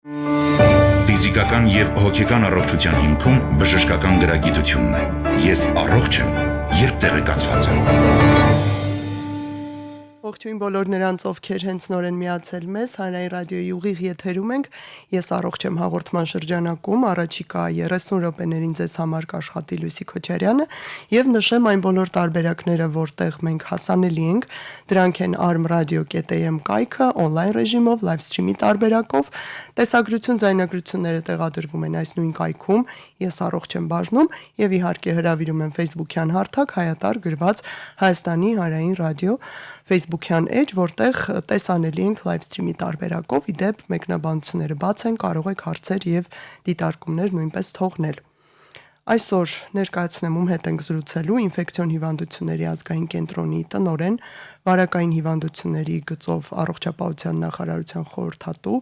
Ֆիզիկական եւ հոգեկան առողջության հիմքում բժշկական գրագիտությունն է։ Ես առողջ եմ, երբ տեղեկացված եմ։ Ողջույն բոլոր նրանց, ովքեր հենց նորեն միացել մեզ, Հանրային ռադիոյի ուղիղ եթերում ենք։ Ես առողջ եմ հաղորդման շրջանակում, առաջիկա 30 րոպեներին ձեզ համար կաշխատի Լույսի Քոչարյանը եւ նշեմ այն բոլոր տարբերակները, որտեղ մենք հասանելի ենք, դրանք են armradio.am կայքը, on-line ռեժիմով, live stream-ի տարբերակով, տեսագրություն, ձայնագրությունները տեղադրվում են այս նույն կայքում, ես առողջ եմ բաժնում եւ իհարկե հրավիրում եմ Facebook-յան հարթակ հայատար գրված Հայաստանի Հանրային ռադիո Facebook-յան էջ, որտեղ տեսանելի ենք live stream-ի տարբերակով, իդեպ մեկնաբանությունները բաց են, կարող եք հարցեր եւ դիտարկումներ նույնպես թողնել։ Այսօր ներկայացնեմ ում հետ ենք զրուցելու ինֆեկցիոն հիվանդությունների ազգային կենտրոնի տնօրեն, վարակային հիվանդությունների գծով առողջապահության նախարարության խորհրդատու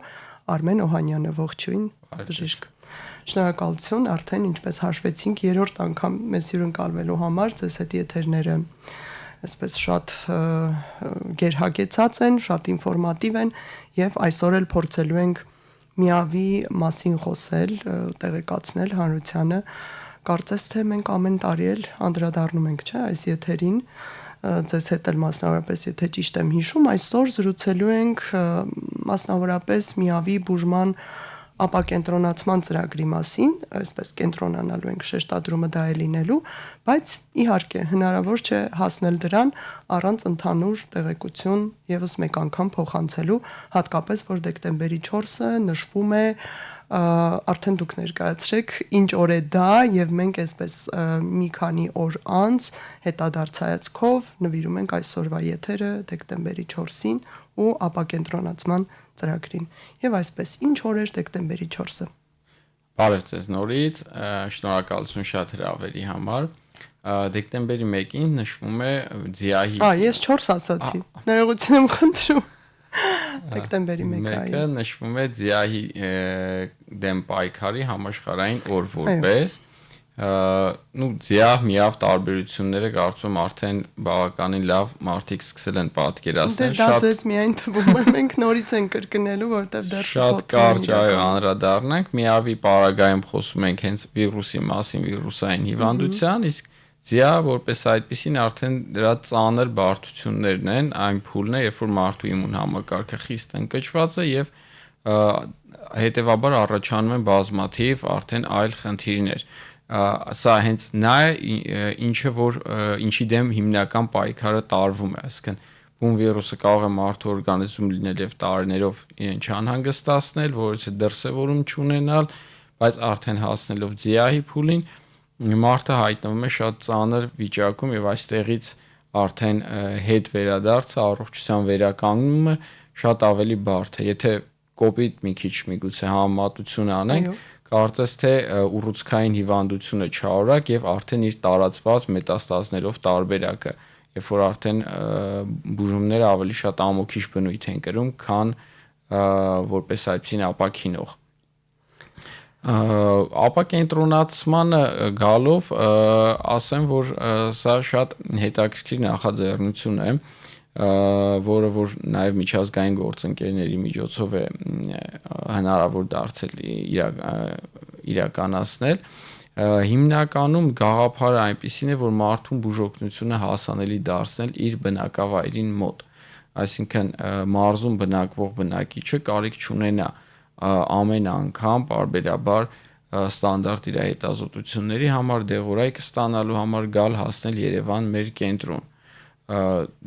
Արմեն Օհանյանը, ողջույն, բժիշկ։ Շնորհակալություն, արդեն ինչպես հաշվեցինք, երրորդ անգամ մեզ հյուրընկալվելու համար ձեզ հետ եթերները այսպես շատ գերհագեցած են, շատ ինֆորմատիվ են եւ այսօր էլ փորձելու ենք միավի մասին խոսել, տեղեկացնել հանրությանը։ Կարծես թե մենք ամեն տարի էլ անդրադառնում ենք, չէ, այս եթերին, ձեզ հետ էլ մասնավորապես, եթե ճիշտ եմ հիշում, այսօր զրուցելու ենք մասնավորապես միավի բուժման ապակենտրոնացման ծրագրի մասին, այսպես կենտրոնանալու ենք, շեշտադրումը դա է լինելու, բայց իհարկե հնարավոր չէ հասնել դրան առանց ընդհանուր տեղեկություն եւս մեկ անգամ փոխանցելու, հատկապես որ դեկտեմբերի 4-ը նշվում է, արդեն դուք ներկայացրեք ինչ օր է դա եւ մենք այսպես մի քանի օր անց հետադարձայացքով նվիրում ենք այսօրվա եթերը դեկտեմբերի 4-ին ու ապակենտրոնացման ծրագրին։ Եվ այսպես, ինչ օր էր դեկտեմբերի 4-ը։ Բարև ձեզ նորից, շնորհակալություն շատ հրավերի համար։ Դեկտեմբերի 1-ին նշվում է ձիահի։ Ես 4 ասացի։ Ներողություն եմ խնդրում։ Դեկտեմբերի 1-ը նշվում է ձիահի դեմ պայքարի համաշխարհային օր որպես ձիահ միավ տարբերությունները կարծում արդեն բավականին լավ մարդիկ սկսել են պատկերացնել։ Դա ձեզ միայն թվում է, մենք նորից ենք կրկնելու, որտեղ դեռ շատ կարճ անդրադառնանք։ Միավի պարագայում խոսում ենք հենց վիրուսի մասին, վիրուսային հիվանդության, իսկ ձիահ որպես այդպեսին արդեն դրա ծանր բարդություններն են, այն փուլն է, երբ որ մարդու իմուն համակարգը խիստ ընկճված է եւ հետեւաբար առաջանում են բազմաթիվ արդեն այլ խնդիրներ։ Սա հենց նա է ինչի դեմ հիմնական պայքարը տարվում է, այսինքն բուն վիրուսը կարող է մարդու օրգանիզմում լինել եւ տարիներով իրեն չանհանգստացնել, որովհետեւ դրսեւորում չունենալ, բայց արդեն հասնելով ձիահի փուլին մարդը հայտնվում է շատ ծանր վիճակում եւ այստեղից արդեն հետ վերադարձը, առողջության վերականգնումը շատ ավելի բարդ է։ Եթե կոպիտ մի քիչ միգուցե համեմատություն անենք, կարծես թե ուռուցքային հիվանդությունը չարորակ եւ արդեն իր տարածված մետաստազներով տարբերակը, երբ որ արդեն բուժումները ավելի շատ ամոքիչ բնույթ են կրում, քան որպես այդպիսին ապակինող։ Ապակենտրոնացմանը գալով ասեմ, որ սա շատ հետաքրքիր նախաձեռնություն է, որը որ նաև միջազգային գործընկերների միջոցով է հնարավոր դարձել իրականացնել։ Հիմնականում գաղափարը այնպիսին է, որ մարդուն բուժօգնությունը հասանելի դարձնել իր բնակավայրին մոտ, այսինքն մարզում բնակվող բնակիչը կարիք չունենա ամեն անգամ պարբերաբար ստանդարտ իր հետազոտությունների համար դեղորայք ստանալու համար գալ հասնել Երևան մեր կենտրոն։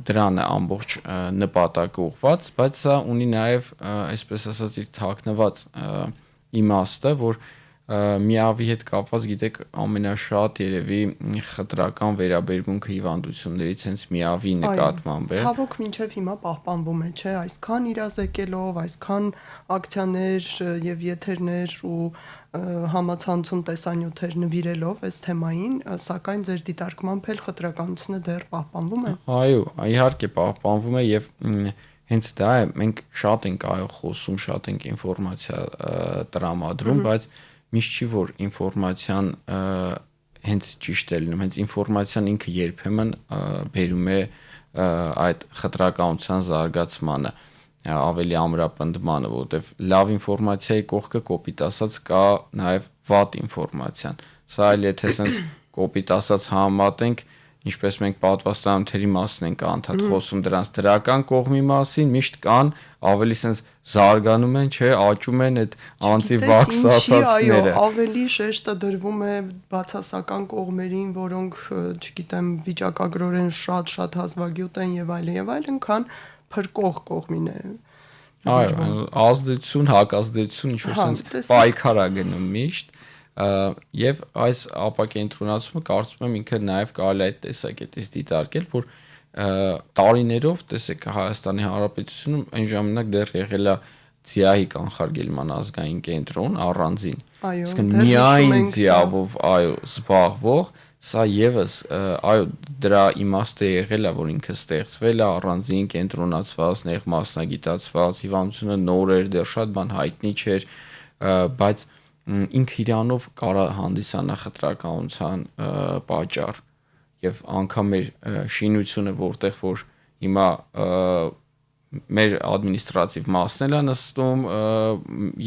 Դրան է ամբողջ նպատակը ուղղված, բայց սա ունի նաև այսպես ասած իր թաքնված իմաստը, որ միավի հետ կապված գիտեք ամենաշատ երևի խտրական վերաբերմունքը հիվանդություններից հենց միավի նկատմամբ է։ Ցավոք մինչև հիմա պահպանվում է, չէ, այսքան իրազեկելով, այսքան ակցիաներ եւ եթերներ ու համացանցում տեսանյութեր նվիրելով այս թեմային, սակայն ձեր դիտարկմամբ էլ խտրականությունը դեռ պահպանվում է։ Այո, իհարկե պահպանվում է եւ հենց դա է, մենք շատ ենք այո խոսում, շատ ենք ինֆորմացիա տրամադրում, բայց միշտ չի որ ինֆորմացիան հենց ճիշտ է լինում, հենց ինֆորմացիան ինքը երբեմն բերում է այդ խտրականության զարգացմանը։ ավելի ամրապնդմանը, որովհետև լավ ինֆորմացիայի կողքը կոպիտ ասած կա նաև վատ ինֆորմացիան։ Սա էլ եթե sense կոպիտ ասած համատենք, ինչպես մենք պատվաստանյութերի մասին ենք անդադ խոսում դրանց դրական կողմի մասին, միշտ կան ավելի sense զարգանում են, չէ, աճում են այդ անտիվաքսացածները։ Ավելի շեշտը դրվում է բացասական կողմերին, որոնք, չգիտեմ, վիճակագրորեն շատ հազվագյուտ են եւ այլն, քան փրկող կողմին է։ Այո, ազդեցություն, հակազդեցություն ինչ-որ sense պայքար է գնում միշտ։ Եվ այս ապակենտրոնացումը կարծում եմ ինքը նաև կարելի է այդ տեսակետից դիտարկել, որ տարիներով տեսեք Հայաստանի Հանրապետությունում այն ժամանակ դեռ եղել է ՁԻԱ-ի կանխարգելման ազգային կենտրոն առանձին։ Իսկ միայն ԶԻԱ-ով զբաղվող, սա եւս դրա իմաստը եղել է, որ ինքը ստեղծվել է առանձին կենտրոնացված, նեղ մասնագիտացված, հիվանդությունը նոր էր, դեռ շատ բան հայտնի չէր, բայց ինքը իրանով կարա հանդիսանա խտրականության պատճառ եւ անգամ մեր շինությունը, որտեղ որ հիմա մեր ադմինիստրատիվ մասն էլ է նստում,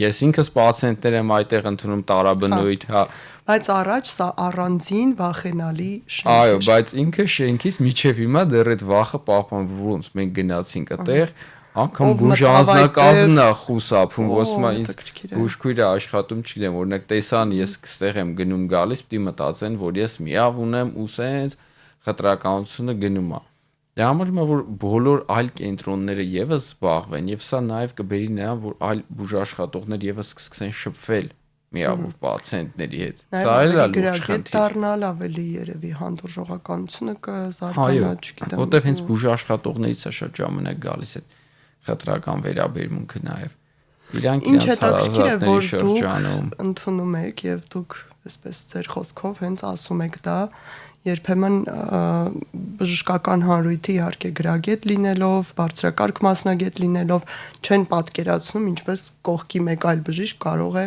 ես ինքս պացիենտներ եմ այդտեղ ընդունում տարաբնույթ, հա, բայց առաջ սա առանձին վախենալի շենք է։ Այո, բայց ինքը շենքից միջև հիմա դեռ այդ վախը պահպանվում, ոնց մենք գնացինք այդտեղ, անգամ բուժանձնակազմն է խուսափում, ոսմա ինձ բուժքույրը աշխատում, չգիտեմ, օրինակ տեսան ես այստեղ եմ գնում գալիս, պիտի մտածեն, որ ես միավ ունեմ ու սենց խտրականությունը գնում է։ Դրա համար որ բոլոր այլ կենտրոնները եւս զբաղվեն եւ սա նաեւ կբերի նրան, որ այլ բուժաշխատողներ եւս կսկսեն շփվել միավոր պացիենտների հետ։ Սա էլ է լուրջ խնդիր։ Դառնալ ավելի երևի հանդուրժողականությունը կզարգանա, չգիտեմ։ Որտեղ հենց բուժաշխատողներից է շատ ժամանակ գալիս այդ խտրական վերաբերմունքը նաեւ։ Իրանք իրենց հարազատների շրջանում ընդունում եք եւ դուք այսպես ձեր խոսքով հենց ասում եք դա, երբեմն բժշկական հանրույթի իհարկե գրագետ լինելով, բարձրակարգ մասնագետ լինելով չեն պատկերացնում ինչպես կողքի մեկ այլ բժիշկ կարող է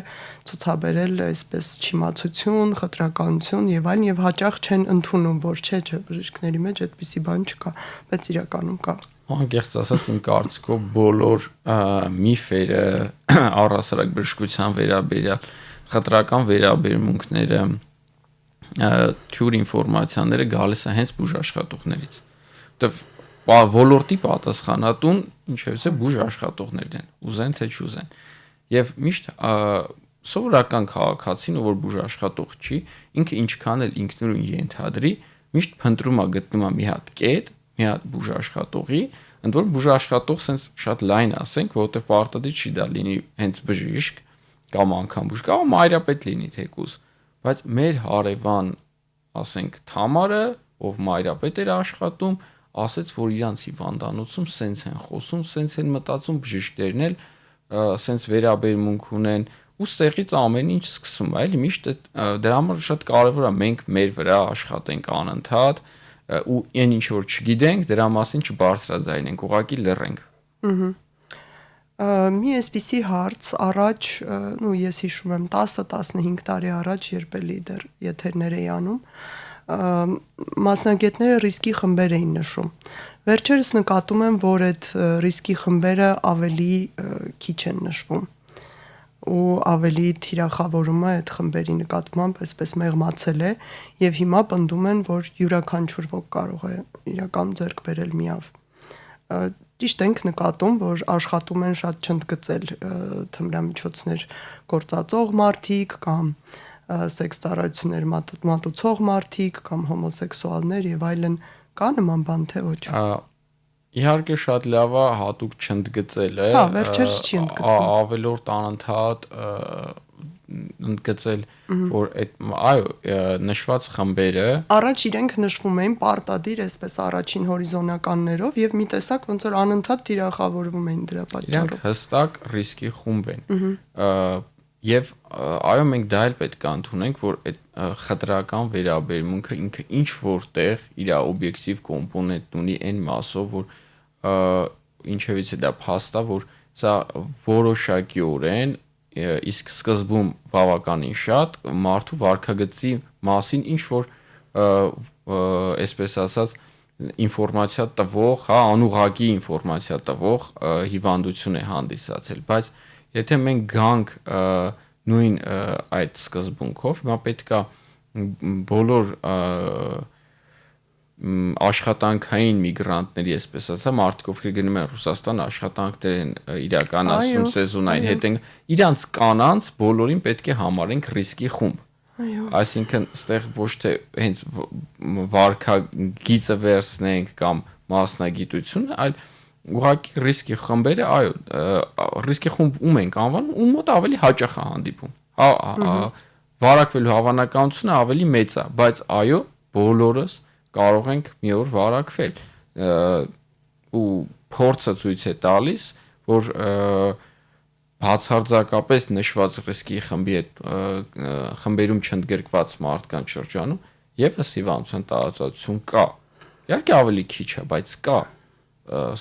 ցուցաբերել այսպես չիմացություն, խտրականություն եւ այլն եւ հաճախ չեն ընդունում, որ չէ, բժիշկների մեջ այդպիսի բան չկա, բայց իրականում կա։ Անկեղծ ասած իմ կարծիքով բոլոր միֆերը առհասարակ բժշկության վերաբերյալ խտրական վերաբերմունքները թյուր ինֆորմացիաները գալիս է հենց բուժաշխատողներից։ Որտեվ ոլորտի պատասխանատուն ինչևս է բուժաշխատողներն են, ուզեն թե չուզեն։ Եվ միշտ սովորական քաղաքացին, որ բուժաշխատող չի, ինքը ինչքան էլ ինքնուրույն ենթադրի, միշտ փնտրում է գտնում է մի հատ կետ, մի հատ բուժաշխատողի, ընդ որում բուժաշխատող sense շատ լայն ասենք, որովհետև պարտադիր չի դա լինի հենց բժիշկ կամ անգամ բուժ, կամ մայրապետ լինի թեկուզ, բայց մեր հարևան, ասենք, Թամարը, ով մայրապետ էր աշխատում, ասեց, որ իրանց հիվանդանոցում սենց են խոսում, սենց են մտածում բժիշկներն էլ, սենց վերաբերմունք ունեն, ու ստեղից ամեն ինչ սկսում է, էլի միշտ դրա համար շատ կարևոր է մենք մեր վրա աշխատենք անընդհատ ու այն ինչ որ չգիտենք, դրա մասին չբարձրաձայնենք, ուղղակի լռենք։ Մի այսպիսի հարց առաջ, ես հիշում եմ 10-15 տարի առաջ, երբ էլի դեռ եթերներ էի անում, մասնագետները ռիսկի խմբեր էին նշում։ Վերջերս նկատում եմ, որ այդ ռիսկի խմբերը ավելի քիչ են նշվում ու ավելի թիրախավորումը այդ խմբերի նկատմամբ այսպես մեղմացել է եւ հիմա պնդում են, որ յուրաքանչյուր ոք կարող է իրական ձեռք բերել միավ։ Ճիշտ ենք նկատում, որ աշխատում են շատ չընդգծել թմրամիջոցներ գործածող մարդիկ կամ սեքս ծառայություններ մատուցող մարդիկ կամ հոմոսեքսուալներ եւ այլն, կա նման բան թե ոչ։ Իհարկե շատ լավ է հատուկ չընդգծելը, հա, վերջերս չի ընդգծում։ Ավելորդ անընդհատ ընդգծել, որ այո, նշված խմբերը առաջ իրենք նշվում էին պարտադիր այսպես առաջին հորիզոնականներով եւ մի տեսակ ոնց որ անընդհատ թիրախավորվում էին դրա պատճառով։ Իրանք հստակ ռիսկի խումբ են։ Եվ այո, մենք դա էլ պետք է ընդունենք, որ այդ խտրական վերաբերմունքը ինքը ինչ որտեղ իր օբյեկտիվ կոմպոնենտ ունի այն մասով, որ ինչևից է դա փաստ է, որ սա որոշակիորեն իսկ սկզբում բավականին շատ մարդու վարքագծի մասին ինչ որ այսպես ասած ինֆորմացիա տվող, հա, անուղղակի ինֆորմացիա տվող հիվանդություն է հանդիսացել, բայց եթե մենք գանք նույն այդ սկզբունքով, հիմա պետքա բոլոր աշխատանքային միգրանտների, այսպես ասած, մարդիկ ովքեր գնում են Ռուսաստան աշխատանքներ են իրականացնում սեզոնային հետ են, իրանց կանանց բոլորին պետք է համարենք ռիսկի խումբ։ Այսինքն, այստեղ ոչ թե հենց վարքագիծը վերցնենք կամ մասնագիտությունը, այլ ուղղակի ռիսկի խմբերը, այո, ռիսկի խումբ ում ենք անվանում, ում մոտ ավելի հաճախ է հանդիպում։ Վարակվելու հավանականությունը ավելի մեծ է, բայց այո, բոլորս կարող ենք մի օր վարակվել ու փորձը ցույց է տալիս, որ բացարձակապես նշված ռիսկի խմբի հետ խմբերում չընդգրկված մարդկանց շրջանում եւս հիվանդության տարածություն կա։ Իհարկե ավելի քիչ է, բայց կա։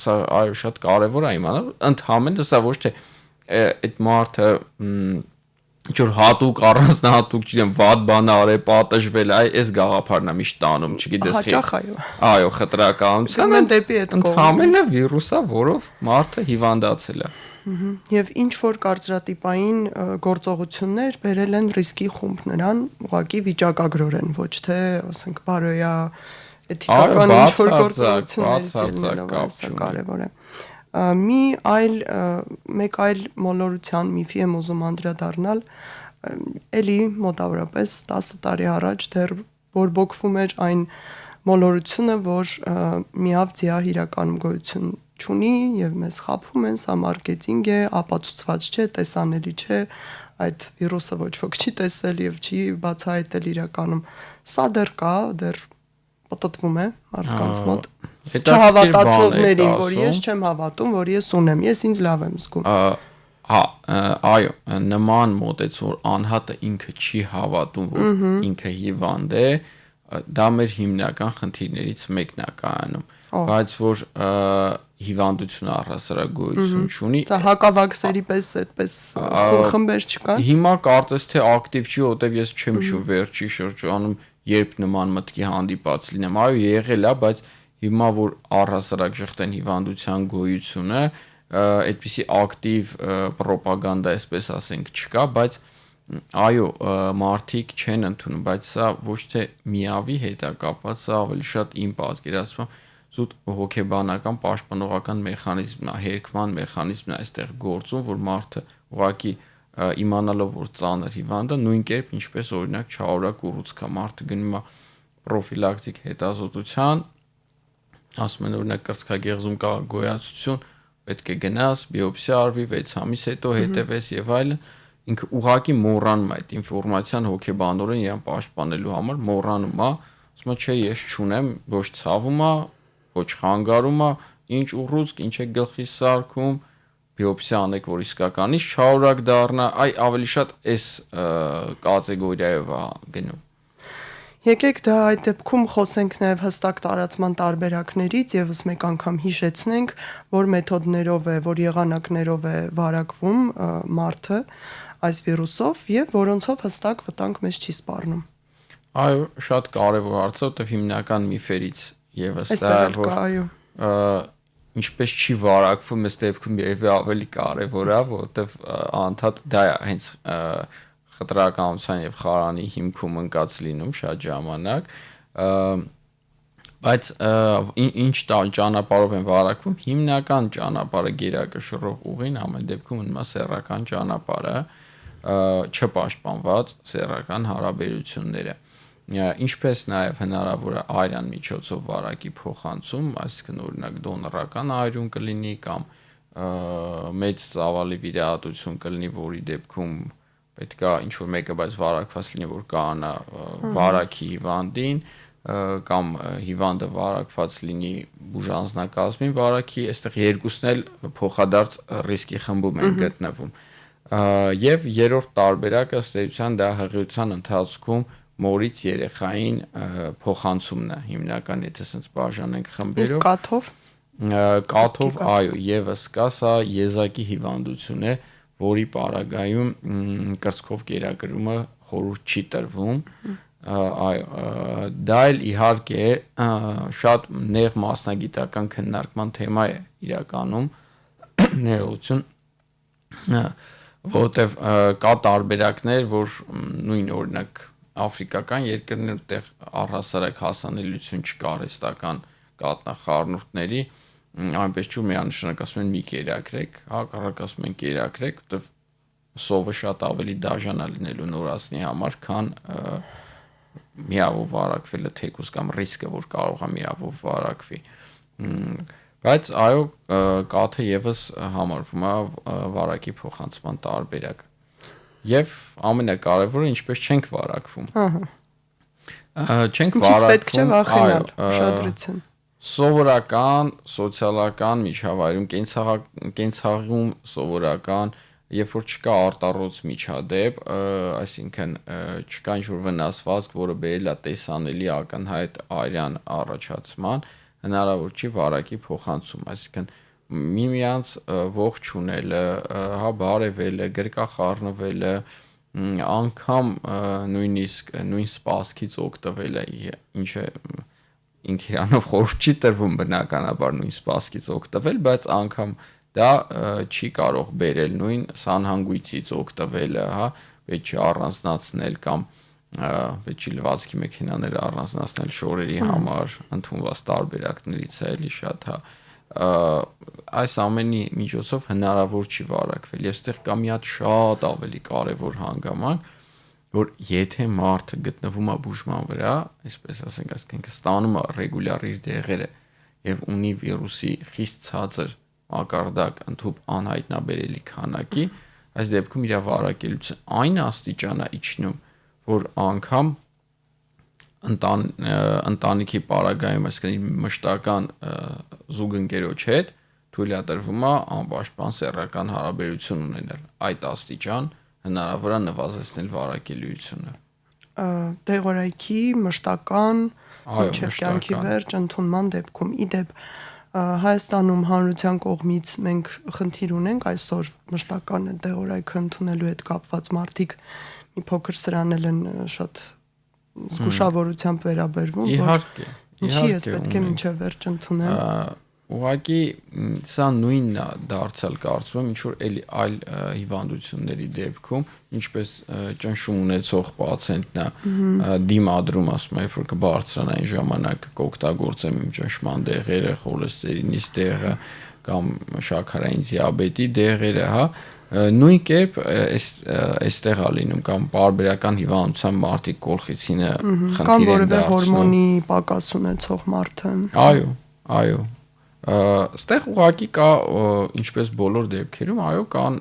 Սա այո շատ կարևոր է իմանալ, ընդհանրապես սա ոչ թե այդ մարդը ինչ-որ հատուկ առանձնահատուկ չգիտեմ վատ բան արել, պատժվել, այս գաղափարն է միշտ տանում, չգիտես հաճախ այո։ Այո, խտրականության դեպի այդ կողմը։ ընդհանրապես վիրուս է, որով մարդը հիվանդացել է։ Եվ ինչ որ կարծրատիպային գործողություններ բերել են ռիսկի խումբ նրան ուղղակի վիճակագրորեն, ոչ թե, ասենք, բարոյա էթիկական ինչ որ գործողություններից ելնելով, սա կարևոր է։ Մեկ այլ մոլորության միֆի եմ ուզում անդրադառնալ, էլի մոտավորապես 10 տարի առաջ դեռ բորբոքվում էր այն մոլորությունը, որ միավ ձիահ իրականում գոյություն չունի եւ մեզ խաբում են, սա մարքեթինգ է, ապացուցված չէ, տեսանելի չէ, այդ վիրուսը ոչ ոք չի տեսել եւ չի բացահայտել իրականում։ Սա դեռ կա, դեռ պատտվում է մարդկանց մոտ։ Չհավատացողներին, որ ես չեմ հավատում, որ ես ունեմ, ես ինձ լավ եմ զգում։ Այո, նման մոտեցում, որ անհատը ինքը չի հավատում, որ ինքը հիվանդ է, դա մեր հիմնական խնդիրներից մեկն է կայանում, բայց որ հիվանդությունը առհասարակ գոյություն չունի։ Դա հակավաքսերի պես այդպես խմբեր չկան։ Հիմա կարծես թե ակտիվ չի, որտեվ ես չեմ շու վերջի շրջանում երբ նման մտքի հանդիպած լինեմ, այո, եղել է, բայց հիմա որ առհասարակ շղթեն հիվանդության գոյությունը, այդպիսի ակտիվ ռոպագանդա, այսպես ասենք, չկա, բայց այո, մարդիկ չեն ընդունում, բայց սա ոչ թե միավի հետ է կապված, սա ավելի շատ իմ պատկերացմամբ զուտ հոգեբանական պաշտպանողական մեխանիզմն է, հերկման մեխանիզմն է այստեղ գործում, որ մարդը ուղղակի իմանալով որ ծանր հիվանդ է, նույն կերպ ինչպես օրինակ չարորակ ուռուցքա մարդը գնում է պրոֆիլակտիկ հետազոտության, ասում են օրինակ կրծքագեղձում կա գոյացություն, պետք է գնաս, բիոպսիա արվի, 6 ամիս հետո հետևես եւ այլն, ինքը ուղղակի մոռանում է այդ ինֆորմացիան հոգեբանորեն իրան պաշտպանելու համար մոռանում է, ասում է չէ, ես չունեմ, ոչ ցավում է, ոչ խանգարում է, ինչ ուռուցք, ինչ է գլխի սարքում, բիոպսիա անեք, որ իսկականից չարորակ դառնա, ավելի շատ այս կատեգորիայով է գնում։ Եկեք դա այդ դեպքում խոսենք նաև հստակ տարածման տարբերակներից, եւս մեկ անգամ հիշեցնենք, որ մեթոդներով է, որ եղանակներով է վարակվում մարդը այս վիրուսով եւ որոնցով հստակ վտանգ մեզ չի սպառնում։ Այո, շատ կարևոր հարց է, որտեղ հիմնական միֆերից եւս դա է, որ ինչպես չի վարակվում, այս դեպքում եւս ավելի կարևոր է, որտեղ անդադ դա է հենց խտրականության եւ խարանի հիմքում ընկած լինում շատ ժամանակ, բայց ինչ ճանապարհով են վարակվում, հիմնական ճանապարհը գերակշռող ուղին ամեն դեպքում մնա սեռական ճանապարհը, չպաշտպանված սեռական հարաբերությունները, ինչպես նաեւ հնարավոր է արյան միջոցով վարակի փոխանցում, այսինքն օրինակ դոնորական արյուն կլինի կամ մեծ ծավալի վիրահատություն կլինի, որի դեպքում պետք է ինչ-որ մեկը բայց վարակված լինի, որ կանա վարակի հիվանդին կամ հիվանդը վարակված լինի բուժանձնակազմին վարակի, այստեղ երկուսն էլ փոխադարձ ռիսկի խմբում են գտնվում։ Եվ երրորդ տարբերակը ըստ էության դա հղիության ընթացքում մորից երեխային փոխանցումն է, հիմնական եթե ասենց բաժանենք խմբերով։ Իսկ կաթով։ Կաթով, այո, եւս կա, սա եզակի հիվանդություն է, որի պարագայում կրծքով կերակրումը խորհուրդ չի տրվում, դա էլ իհարկե շատ նեղ մասնագիտական քննարկման թեմա է իրականում ներողություն որովհետև կա տարբերակներ, որ նույն օրինակ աֆրիկական երկրներ այդտեղ առհասարակ հասանելիություն չկա արհեստական կաթնախառնուրդների, այնպես չէ միանշանակ ասում են մի կերակրեք, հակառակ ասում են կերակրեք, որովհետև սովը շատ ավելի դաժան է լինելու նորածնի համար, քան միավոր վարակվելը թեկուզ կամ ռիսկը, որ կարող է միավոր վարակվի։ Բայց այո, կաթը եւս համարվում է վարակի փոխանցման տարբերակ։ Եվ ամենակարևորը ինչպես չենք վարակվում։ Չենք Ինչից պետք չէ վարակվում, վախենալ, ուշադրություն։ սովորական, սոցիալական միջավայրում, կենցաղում սովորական, երբ որ չկա արտառոց միջադեպ, այսինքն չկա ինչ-որ վնասվածք, որը բերել է տեսանելի ակնհայտ արյան առաջացման, հնարավոր չի վարակի փոխանցում, այսինքն միմյանց ողջունելը, հա բարևելը, գրկախառնվելը, անգամ նույնիսկ նույն սպասքից օգտվելը, ինչը ինքը իրանով խորհուրդ չի տրվում բնականաբար նույն սպասքից օգտվել, բայց անգամ դա չի կարող բերել նույն սանհանգույցից օգտվելը, հա, պետք չի առանձնացնել կամ պետք չի լվացքի մեքենաները առանձնացնել շորերի համար ընդունված տարբերակներից է էլի շատ, հա, այս ամենի միջոցով հնարավոր չի վարակվել։ Եվ այստեղ կա մի հատ շատ ավելի կարևոր հանգամանք, որ եթե մարդը գտնվում է բուժման վրա, այսպես ասենք, այսինքն ստանում է ռեգուլյար իր դեղերը եւ ունի վիրուսի խիստ ցածր մակարդակ ընդհանուր անհայտնաբերելի քանակի, այս դեպքում իր վարակելիությունը այն աստիճան է իջնում, որ անգամ ընտանիքի պարագայում, այսինքն մշտական զուգընկերոջ հետ թույլ է տրվում է անպաշտպան սեռական հարաբերություն ունենալ։ Այդ աստիճան հնարավոր է նվազեցնել վարակելիությունը։ Դեղորայքի մշտական մինչև կյանքի վերջ ընդունման դեպքում իդեպ Հայաստանում հանրության կողմից մենք խնդիր ունենք այսօր մշտական դեղորայքը ընդունելու հետ կապված մարդիկ մի փոքր սրանել են շատ զգուշավորությամբ վերաբերվում, Իհարկե, ինչի ես պետք է մինչև վերջ ընդունեմ։ Ուղղակի սա նույնն է դարձյալ կարծում եմ, ինչ որ էլի այլ հիվանդությունների դեպքում, ինչպես ճնշում ունեցող պացիենտն է դիմադրում, ասում է, որ կբարձրանա այն ժամանակ կօգտագործեմ իմ ճնշման դեղերը, խոլեստերինից դեղը կամ շաքարային դիաբետի դեղերը, հա, նույն կերպ այստեղ է լինում կամ պարբերական հիվանդության մարդիկ կոլխիցինը կամ խնդիր են որևէ դարձնում։ հորմոնի պակաս ունեցող մարդը։ Այո։ Այստեղ ուղղակի կա ինչպես բոլոր դեպքերում, այո, կան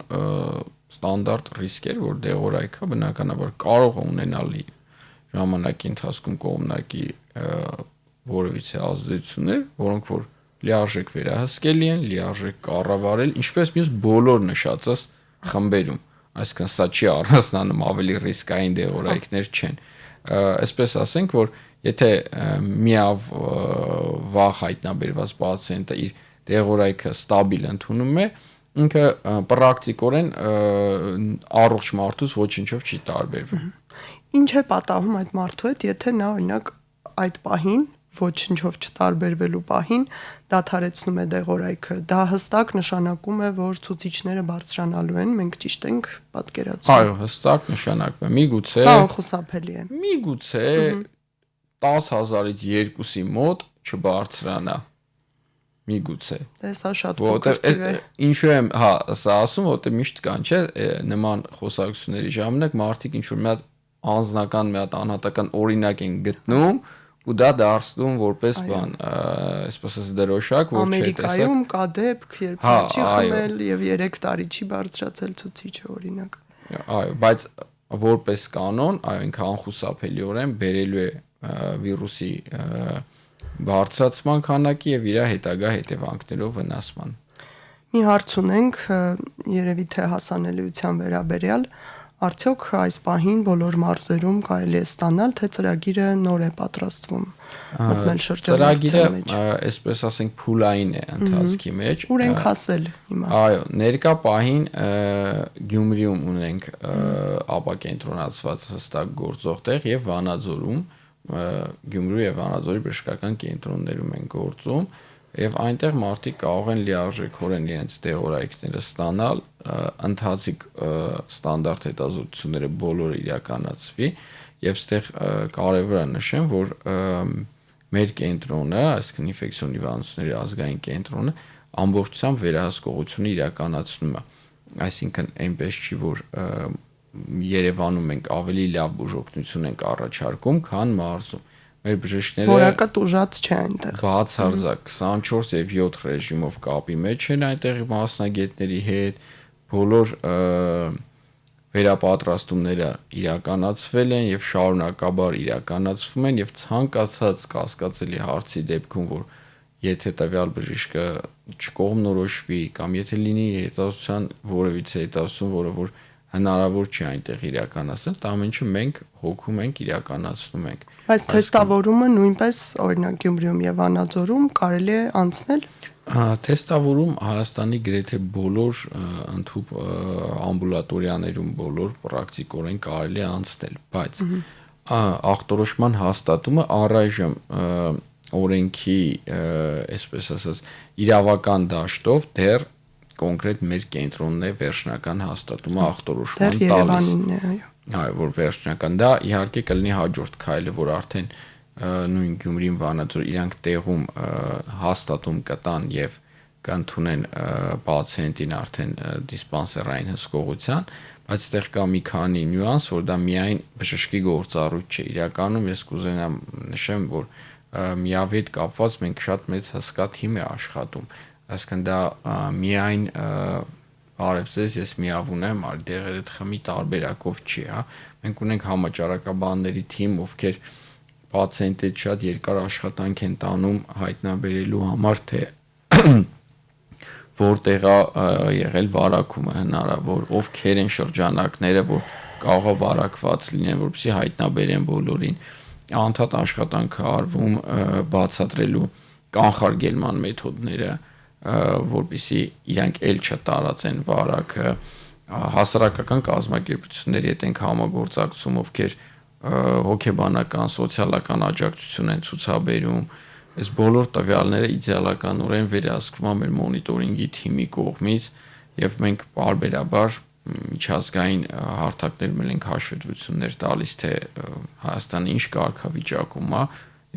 ստանդարտ ռիսկեր, որ դեղորայքը բնականաբար կարող է ունենալ ժամանակի ընթացքում կողմնակի որևիցե ազդեցություններ, որոնք որ լիարժեք վերահսկելի են, լիարժեք կառավարել, ինչպես մյուս բոլոր նշածած խմբերում, այսինքն սա չի առանձնանում ավելի ռիսկային դեղորայքներ չեն։ Այսպես ասենք, որ եթե միավ վաղ հայտնաբերված պացիենտը իր դեղորայքը ստաբիլ ընդունում է, ինքը պրակտիկորեն առողջ մարդուց ոչինչով չի տարբերվում։ Ինչ է պատահում այդ մարդու հետ, եթե նա օրինակ այդ պահին ոչինչով չտարբերվելու պահին դադարեցնում է դեղորայքը, դա հստակ նշանակում է, որ ցուցիչները բարձրանալու են, մենք ճիշտ ենք պատկերացնում։ Այո, հստակ նշանակում է։ Միգուցե Սա անխուսափելի է։ Միգուցե 10,000-ից 2-ի մոտ չբարձրանա։ Միգուցե։ Դե սա շատ փոքր թիվ է։ Ինչու եմ, հա, սա ասում, որտեղ միշտ կան, չէ, նման խոսակցությունների ժամանակ մարդիկ ինչ որ մի հատ անձնական, մի հատ անհատական օրինակ են գտնում ու դա դարձնում որպես բան, այսպես ասած դրոշակ, որ չէ տեսակ։ Ամերիկայում կա դեպք, երբ չի խմել եւ 3 տարի չի բարձրացել ցուցիչը օրինակ։ Այո, բայց որպես կանոն, այո, ինքը անխուսափելիորեն բերելու է վիրուսի բարձրացման քանակի եւ իր հետագա հետևանքներով վնասման։ Մի հարց ունենք, երևի թե հասանելիության վերաբերյալ, արդյոք այս պահին բոլոր մարզերում կարելի է ստանալ, թե ծրագիրը նոր է պատրաստվում մտնել շրջանառության մեջ։ Ծրագիրը, այսպես ասենք, փուլային է ընթացքի մեջ։ Ուր ենք հասել հիմա։ Այո, ներկա պահին Գյումրիում ունենք ապակենտրոնացված հստակ գործող տեղ եւ Վանաձորում Գյումրու եւ Վանաձորի բժշկական կենտրոններում են գործում եւ այնտեղ մարդիկ կարող են լիարժեքորեն իրենց դեղորայքները ստանալ, ընթացիկ ստանդարտ հետազոտությունները բոլորը իրականացվի եւ այստեղ կարեւոր է նշեմ, որ մեր կենտրոնը, այսինքն ինֆեկցիոն հիվանդությունների ազգային կենտրոնը ամբողջությամբ վերահսկողությունը իրականացնում է, այսինքն այնպես չի, որ Երևանում մենք ավելի լավ բուժօգնություն ենք առաջարկում, քան մարզում։ Մեր բժիշկները որակը տուժած չէ այնտեղ։ Բացարձակ 24 եւ 7 ռեժիմով կապի մեջ են այնտեղի մասնագետների հետ, բոլոր վերապատրաստումները իրականացվել են եւ շարունակաբար իրականացվում են եւ ցանկացած կասկածելի հարցի դեպքում, որ եթե տվյալ բժիշկը չկողմնորոշվի կամ եթե լինի հետազոտության որևիցե հետազոտություն, որը որ հնարավոր չի այնտեղ իրականացնել, դա ամենը մենք հոգում ենք, իրականացնում ենք։ Բայց թեստավորումը նույնպես օրինակ Գյումրիում եւ Վանաձորում կարելի է անցնել։ Թեստավորում Հայաստանի գրեթե բոլոր ընդհանուր ամբուլատորիաներում բոլոր պրակտիկորեն կարելի է անցնել, բայց ախտորոշման հաստատումը առայժմ օրենքի, այսպես ասած, իրավական դաշտով դեռ կոնկրետ մեր կենտրոնն է վերջնական հաստատումը ախտորոշման տալիս։ Դեռ Երևանինն է, այո։ Այո, որ վերջնական դա իհարկե կլինի հաջորդ քայլը, որ արդեն նույն Գյումրին Վանաձոր իրանք տեղում հաստատում կտան եւ կընդունեն պացիենտին արդեն դիսպանսերային հսկողության, բայց այդտեղ կա մի քանի նյուանս, որ դա միայն բժշկի գործառույթ չէ։ Իրականում ես կուզենամ նշեմ, որ միավի հետ կապված մենք շատ մեծ հսկա թիմ է աշխատում։ Այսինքն դա միայն բարև ձեզ, ես միավ ունեմ, դեղերդ խմի տարբերակով չի, հա։ Մենք ունենք համաճարակաբանների թիմ, ովքեր պացիենտի շատ երկար աշխատանք են տանում հայտնաբերելու համար, թե որտեղ է եղել վարակումը հնարավոր, ովքեր են շրջանակները, որ կարող է վարակված լինեն, որպեսզի հայտնաբերեն բոլորին։ Անդադ աշխատանք է արվում բացատրելու կանխարգելման մեթոդները, որպեսզի իրանք էլ չտարածեն վարակը, հասարակական կազմակերպությունների հետ ենք համագործակցում, ովքեր հոգեբանական, սոցիալական աջակցություն են ցուցաբերում, այս բոլոր տվյալները իդեալականորեն վերահսկվում են մեր մոնիտորինգի թիմի կողմից եւ մենք բարբերաբար միջազգային հարթակներում ենք հաշվետվություններ տալիս, թե Հայաստանը ինչ կարգավիճակում է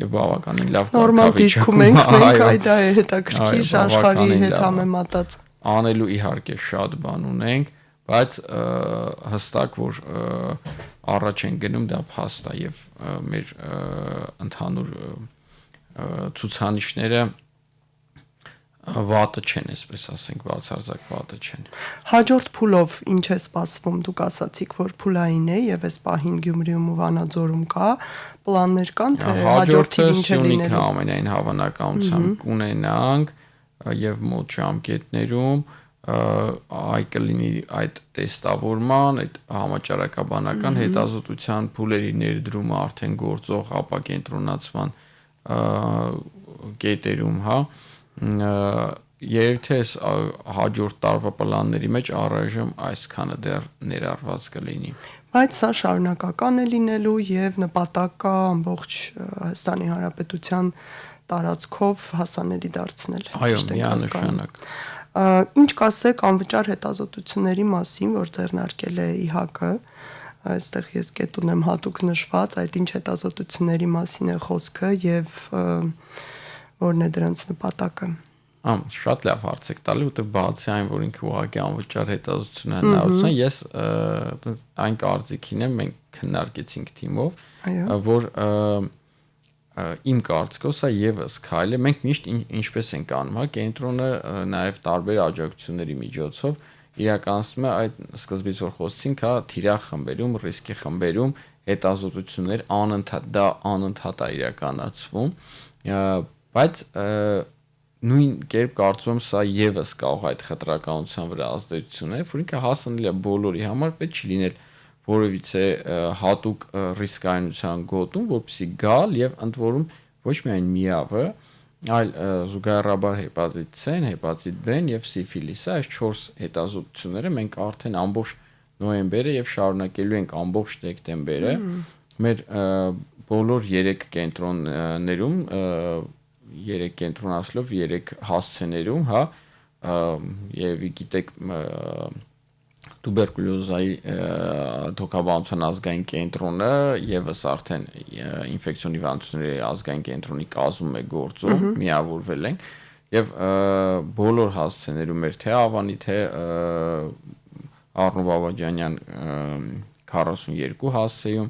եւ բավականին լավ կարգավիճակում ենք, մենք այդ է հետաքրքիր աշխարհի հետ համեմատած։ Անելու իհարկե շատ բան ունենք, բայց հստակ որ առաջ են գնում դա փաստ է եւ մեր ընդհանուր ցուցանիշները վատը չեն, այսպես ասենք, բացարձակ վատը չեն։ Հաջորդ փուլով ինչ է սպասվում, դուք ասացիք, որ փուլային է եւ այս պահին Գյումրիում ու Վանաձորում կա, պլաններ կան, թե հաջորդը ինչ է լինելու։ Ամենայն հավանականությամբ կունենանք եւ մոտ ժամկետներում այ կլինի այդ տեստավորման, այդ համաճարակաբանական հետազոտության փուլերի ներդրումը արդեն գործող ապակենտրոնացման կետերում, հա, երբ թե հաջորդ տարվա պլանների մեջ առայժմ այսքանը դեռ ներառված կլինի։ Բայց սա շարունակական է լինելու եւ նպատակ կա ամբողջ Հայաստանի Հանրապետության տարածքով հասանելի դարձնել։ Այո, միանշանակ։ Ինչ կասեք անվճար հետազոտությունների մասին, որ ձեռնարկել է ԻՀԱԿ-ը, այստեղ ես կետ ունեմ հատուկ նշված, այդ ինչ հետազոտությունների մասին է խոսքը եւ որն է դրանց նպատակը։ Շատ լավ հարց եք տալի, որտեղ բացի այն, որ ինքը ուղղակի անվճար հետազոտություն հնարավորություն, ես այն կարծիքին եմ, մենք քննարկեցինք թիմով, որ իմ կարծիքով սա եւս քայլ է, մենք միշտ ինչպես ենք անում, հա, կենտրոնը նաեւ տարբեր աջակցությունների միջոցով իրականացնում է այդ սկզբից որ խոսեցինք, հա, թիրախ խմբերում, ռիսկի խմբերում հետազոտություններ անընդհատ է իրականացվում, բայց նույն կերպ կարծում եմ սա եւս կարող այդ խտրականության վրա ազդեցություն է, որ ինքը հասանելի է բոլորի համար, պետք չի լինել որևիցե հատուկ ռիսկայնության գոտում, որպեսզի գալ եւ ընդ որում ոչ միայն միավը, այլ զուգահեռաբար հեպատիտ C-ն, հեպատիտ B-ն եւ սիֆիլիսը, այս 4 հետազոտությունները մենք արդեն ամբողջ նոյեմբերը եւ շարունակելու ենք ամբողջ դեկտեմբերը։ Մեր բոլոր 3 կենտրոններում 3 կենտրոն ասելով 3 հասցեներում, հա, եւ գիտեք տուբերկուլոզայի թոքաբանության ազգային կենտրոնը եւս արդեն ինֆեկցիոն հիվանդությունների ազգային կենտրոնի կազմում է գործում, միավորվել ենք եւ բոլոր հասցեներում մեր թե Ավանի, թե Առնո Բաբաջանյան 42 հասցեում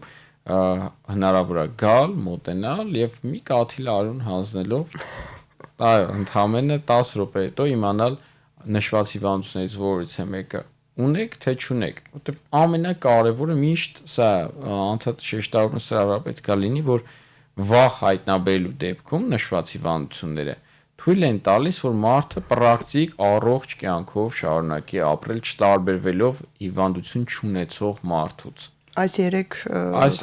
հնարավոր է գալ, մոտենալ եւ մի կաթիլ արյուն հանձնելով ընդամենը 10 րոպե հետո իմանալ նշված հիվանդություններից որից է մեկը ունեք թե չունեք, որտեղ ամենակարևորը միշտ սա անդադ շեշտարում սրա պետք է լինի, որ վախ հայտնաբերելու դեպքում նշված հիվանդությունները թույլ են տալիս, որ մարդը պրակտիկ առողջ կյանքով շարունակի ապրել, չտարբերվելով հիվանդություն չունեցող մարդուց։ Այս 3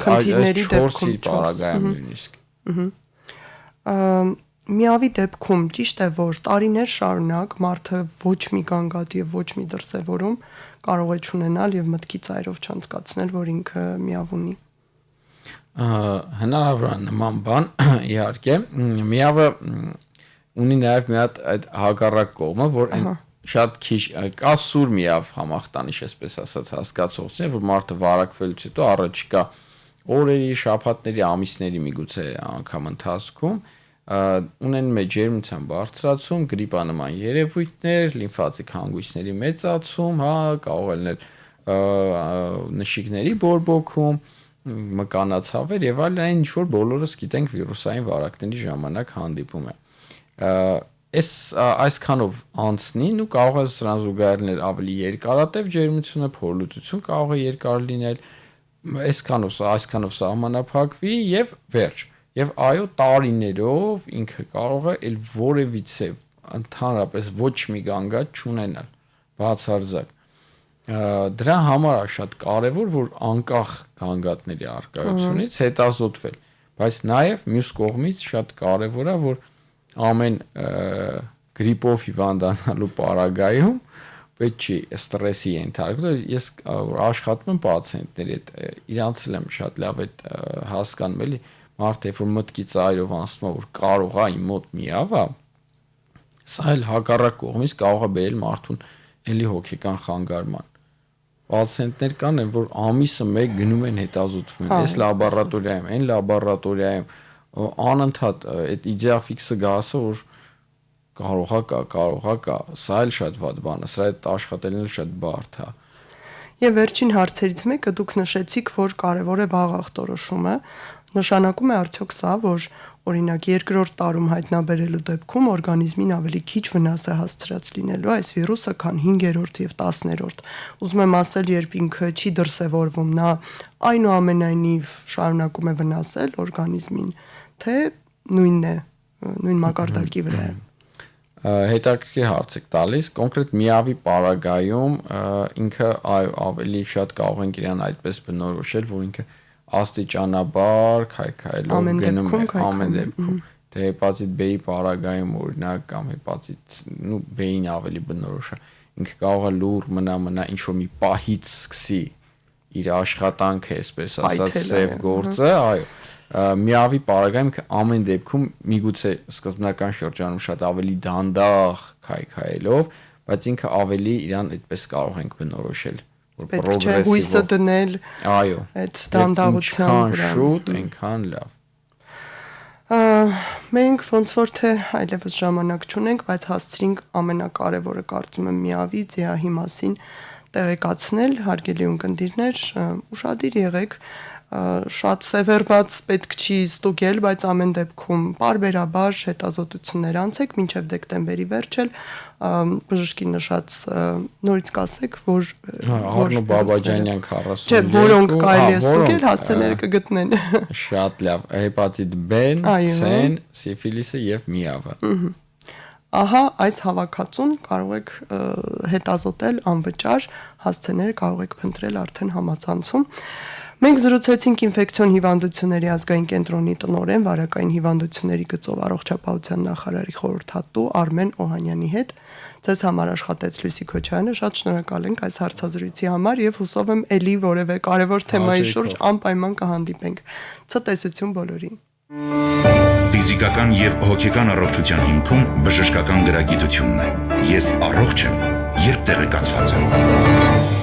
խնդիրների դեպքում պարագայում նույնիսկ։ Միավի դեպքում ճիշտ է, որ տարիներ շարունակ մարդը ոչ մի գանգատ եւ ոչ մի դրսևորում կարող է չունենալ եւ մտքի ծայրով չանցկացնել, որ ինքը միավ ունի։ Հնարավոր է նման բան, իհարկե, միավը ունի նաեւ մի հատ այդ հակառակ կողմը, որ շատ քիչ կա սուր միավ համախտանիշ, այսպես ասած, հասկացողություն, որ մարդը վարակվելուց հետո առաջիկա օրերի, շաբաթների, ամիսների միգուցե անգամ ընթացքում ունեն մեջ ջերմության բարձրացում, գրիպանման երևույթներ, լիմֆատիկ հանգույցների մեծացում, հա, կարող է լինել նշիկների բորբոքում, մկանացավեր եւ այլն, ինչ որ բոլորս գիտենք վիրուսային վարակների ժամանակ հանդիպում է։ Այսքանով անցնին ու կարող է սրան զուգահեռ ավելի երկարատև ջերմությունը, փորլուծություն կարող է երկար լինել, այսքանով սահմանափակվի եւ վերջ։ Եվ այո, տարիներով ինքը կարող է էլ որևիցե ընդհանրապես ոչ մի գանգատ չունենալ, բացարձակ։ Դրա համար է շատ կարևոր, որ անկախ գանգատների առկայությունից հետազոտվել, բայց նաեւ մյուս կողմից շատ կարևոր է, որ ամեն գրիպով հիվանդանալու պարագայում պետք չի ստրեսի ենթարկվել։ Ես աշխատում եմ պացիենտների հետ, իրանց եմ շատ լավ այդ հասկանում, էլի մարդը որ մտքի ծայրով անցնում է, որ կարող է իմ մոտ միավա, սա էլ հակառակ կողմից կարող է բերել մարդուն էլի հոգեկան խանգարման։ Պացիենտներ կան, որ ամիսը մեկ գնում են հետազոտվում են, այս լաբորատորիայում, այն լաբորատորիայում անընդհատ այդ իդեաֆիքսը գասը որ կարող է, սա էլ շատ վատ բան է, սրա հետ աշխատելն էլ շատ բարդ է։ Եվ վերջին հարցերից մեկը դուք նշեցիք, որ կարևոր է վաղ ախտորոշումը, նշանակում է արդյոք սա, որ օրինակ երկրորդ տարում հայտնաբերելու դեպքում օրգանիզմին ավելի քիչ վնաս է հասցրած լինելու այս վիրուսը, քան 5-րդ եւ 10-րդ։ Ուզում եմ ասել, երբ ինքը չի դրսևորվում, նա այնուամենայնիվ շարունակում է վնասել օրգանիզմին, թե նույնն է, նույն մակարդակի վրա է։ Հետաքրքիր հարց եք տալիս, կոնկրետ միավի պարագայում ինքը ավելի շատ կարող ենք իրան այդպես բնորոշել, որ ինքը աստիճանաբար քայքայելով գնում է ամեն դեպքում, թե հեպատիտ B-ի պարագայում օրինակ կամ հեպատիտ B-ին ավելի բնորոշ է, ինքը կարող է լուր մնա ինչ որ մի պահից սկսի իր աշխատանքը, այսպես ասած, սև գործը, այո, միավի պարագայում ամեն դեպքում միգուցե սկզբնական շրջանում շատ ավելի դանդաղ քայքայելով, բայց ինքը ավելի իրան այդպես կարող ենք բնորոշել, որ պետք չէ հույսը դնել, այո, այդ դանդաղության վրա, շուտ այնքան լավ։ Մենք ոնց որ թե այլևս ժամանակ չունենք, բայց հասցրինք ամենակարևորը կարծում եմ միավի ձիահի մասին տեղեկացնել, հարգելի ունկնդիրներ, ուշադիր եղեք, շատ սևեռված պետք չի ստուգել, բայց ամեն դեպքում բարբերաբար հետազոտություններ անցեք մինչև դեկտեմբերի վերջել, բժշկի նշած նորից կասեք, որ Առնո Բաբաջանյան 42, չէ, որոնք կարելի է ստուգել, հասցեները կգտնեն։ Շատ լավ, հեպատիտ B-ն, C-ն, սիֆիլիսը եւ միավը։ Ահա այս հավաքածուն կարող եք հետազոտել անվճար, հասցեները կարող եք փնտրել արդեն համացանցում։ Մենք զրուցեցինք ինֆեկցիոն հիվանդությունների ազգային կենտրոնի տնօրեն, վարակային հիվանդությունների գծով առողջապահության նախարարի խորհրդատու Արմեն Օհանյանի հետ։ Ձեզ համար աշխատեց Լուսի Քոչարյանը, շատ շնորհակալ ենք այս հարցազրույցի համար եւ հուսով եմ ելի որևէ կարևոր թեմայի շուրջ անպայման կհանդիպենք։ Ցտեսություն բոլորին։ Ֆիզիկական եւ հոգեկան առողջության հիմքում բժշկական գրագիտությունն է։ Ես առողջ եմ, երբ տեղեկացված եմ։